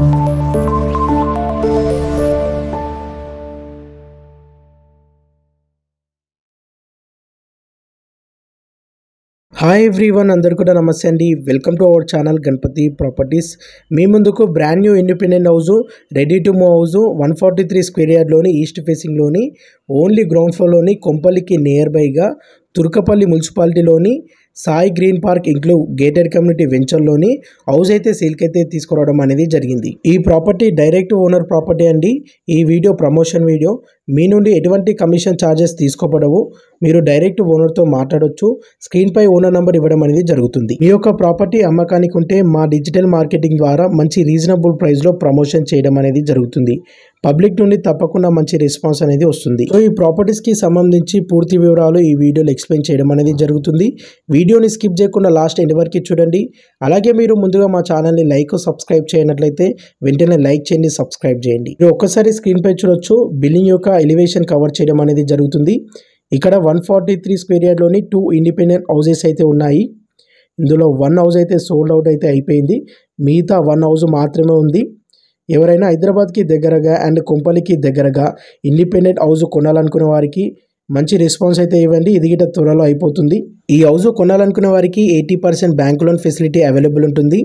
Hi everyone, అందరు కూడా నమస్తే అండి. Welcome to our channel Ganapati properties. మీ ముందుకు brand new independent house, ready to move house 143 square యార్డ్లోని ఈస్ట్ ఫేసింగ్లోని ఓన్లీ గ్రౌండ్ ఫ్లోర్లోని కొంపల్లికి నియర్ బైగా తుర్కపల్లి మున్సిపాలిటీలోని సాయి గ్రీన్ పార్క్ ఇంక్లూవ్ గేటెడ్ కమ్యూనిటీ వెంచర్లోని హౌస్ అయితే సేల్కి అయితే తీసుకురావడం అనేది జరిగింది. ఈ ప్రాపర్టీ డైరెక్ట్ ఓనర్ ప్రాపర్టీ అండి. ఈ వీడియో ప్రమోషన్ వీడియో. మీ నుండి ఎటువంటి కమిషన్ ఛార్జెస్ తీసుకోబడవు. మీరు డైరెక్ట్ ఓనర్తో మాట్లాడవచ్చు. స్క్రీన్పై ఓనర్ నంబర్ ఇవ్వడం అనేది జరుగుతుంది. మీ యొక్క ప్రాపర్టీ అమ్మకానికి ఉంటే మా డిజిటల్ మార్కెటింగ్ ద్వారా మంచి రీజనబుల్ ప్రైస్లో ప్రమోషన్ చేయడం అనేది జరుగుతుంది. పబ్లిక్ నుండి తప్పకుండా మంచి రెస్పాన్స్ అనేది వస్తుంది. సో ఈ ప్రాపర్టీస్కి సంబంధించి పూర్తి వివరాలు ఈ వీడియోలో ఎక్స్ప్లెయిన్ చేయడం అనేది జరుగుతుంది. వీడియోని స్కిప్ చేయకుండా లాస్ట్ ఎండ్ వరకు చూడండి. అలాగే మీరు ముందుగా మా ఛానల్ని సబ్స్క్రైబ్ చేయనట్లయితే వెంటనే లైక్ చేయండి, సబ్స్క్రైబ్ చేయండి. మీరు ఒక్కసారి స్క్రీన్పై చూడొచ్చు. బిల్డింగ్ యొక్క ఎలివేషన్ కవర్ చేయడం అనేది జరుగుతుంది. ఇక్కడ 143 స్క్వేర్ యార్డ్లోని 2 ఇండిపెండెంట్ హౌసెస్ అయితే ఉన్నాయి. ఇందులో 1 హౌస్ అయితే సోల్డ్ అవుట్ అయితే అయిపోయింది. మిగతా 1 హౌస్ మాత్రమే ఉంది. ఎవరైనా హైదరాబాద్కి దగ్గరగా అండ్ కొంపల్లికి దగ్గరగా ఇండిపెండెంట్ హౌస్ కొనాలనుకునే వారికి మంచి రెస్పాన్స్ అయితే ఇవ్వండి. ఇది గిట్ట త్వరలో అయిపోతుంది. ఈ హౌస్ కొనాలనుకునే వారికి 80% బ్యాంక్ లోన్ ఫెసిలిటీ అవైలబుల్ ఉంటుంది.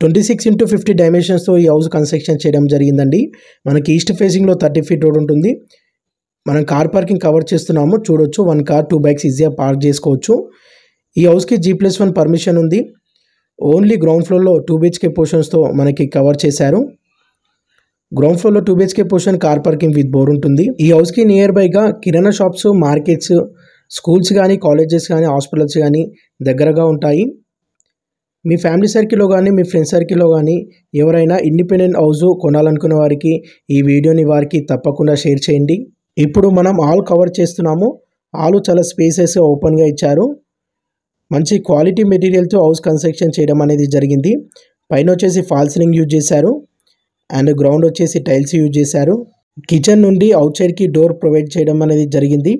26x50 డైమెన్షన్స్తో ఈ హౌస్ కన్స్ట్రక్షన్ చేయడం జరిగిందండి. మనకి ఈస్ట్ ఫేసింగ్లో 30 ఫీట్ రోడ్ ఉంటుంది. మనం కార్ పార్కింగ్ కవర్ చేస్తున్నాము. చూడొచ్చు, 1 కార్ 2 బైక్స్ ఈజీగా పార్క్ చేసుకోవచ్చు. ఈ హౌస్కి G+1 పర్మిషన్ ఉంది. ఓన్లీ గ్రౌండ్ ఫ్లోర్లో 2 BHK పోర్షన్స్తో మనకి కవర్ చేశారు. గ్రౌండ్ ఫ్లోర్లో 2 BHK portion car parking with bore ఉంటుంది. ఈ హౌస్కి నియర్ బైగా కిరాణా షాప్స్, మార్కెట్స్, స్కూల్స్ కానీ, కాలేజెస్ కానీ, హాస్పిటల్స్ కానీ దగ్గరగా ఉంటాయి. మీ ఫ్యామిలీ సర్కిల్లో కానీ, మీ ఫ్రెండ్స్ సర్కిల్లో కానీ ఎవరైనా ఇండిపెండెంట్ హౌస్ కొనాలనుకునే వారికి ఈ వీడియోని వారికి తప్పకుండా షేర్ చేయండి. ఇప్పుడు మనం హాల్ కవర్ చేస్తున్నాము. హాల్ చాలా స్పేసెస్ ఓపెన్గా ఇచ్చారు. మంచి క్వాలిటీ మెటీరియల్తో హౌస్ కన్స్ట్రక్షన్ చేయడం అనేది జరిగింది. పైన వచ్చేసి ఫాల్ సీలింగ్ యూజ్ చేశారు అండ్ గ్రౌండ్ వచ్చేసి టైల్స్ యూజ్ చేశారు. కిచెన్ నుండి అవుట్ సైడ్కి డోర్ ప్రొవైడ్ చేయడం అనేది జరిగింది.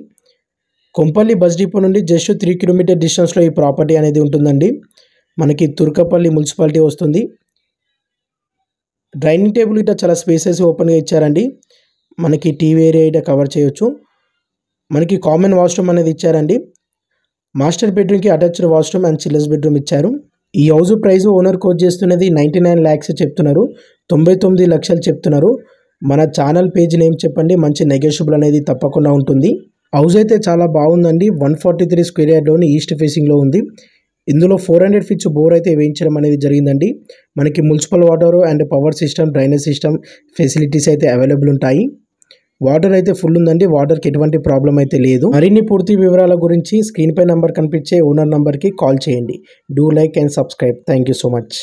కొంపల్లి బస్ డిపో నుండి జస్ట్ 3 కిలోమీటర్ డిస్టెన్స్లో ఈ ప్రాపర్టీ అనేది ఉంటుందండి. మనకి తుర్కపల్లి మున్సిపాలిటీ వస్తుంది. డైనింగ్ టేబుల్ ఇట్లా చాలా స్పేసెస్ ఓపెన్గా ఇచ్చారండి. మనకి టీవీ ఏరియా ఇట్లా కవర్ చేయొచ్చు. మనకి కామన్ వాష్రూమ్ అనేది ఇచ్చారండి. మాస్టర్ బెడ్రూమ్కి attached washroom and children's bedroom ఇచ్చారు. ఈ హౌస్ ప్రైస్ ఓనర్ కోట్ చేస్తున్నది 99 lakhs చెప్తున్నారు. 99 లక్షలు చెప్తున్నారు. మన ఛానల్ పేజ్ నేమ్ చెప్పండి, మంచి నెగోషియబుల్ అనేది తప్పకుండా ఉంటుంది. హౌస్ అయితే చాలా బాగుందండి. 143 స్క్వేర్ యార్డ్లోని ఈస్ట్ ఫేసింగ్లో ఉంది. ఇందులో 400 ఫీట్స్ బోర్ అయితే వేయించడం అనేది జరిగిందండి. మనకి municipal water and power system, drainage system facilities అయితే అవైలబుల్ ఉంటాయి. వాటర్ అయితే ఫుల్ ఉందండి. వాటర్కి ఎటువంటి ప్రాబ్లం అయితే లేదు. మరిన్ని పూర్తి వివరాల గురించి స్క్రీన్పై నంబర్ కనిపించే ఓనర్ నంబర్కి కాల్ చేయండి. Do like and subscribe. Thank you so much.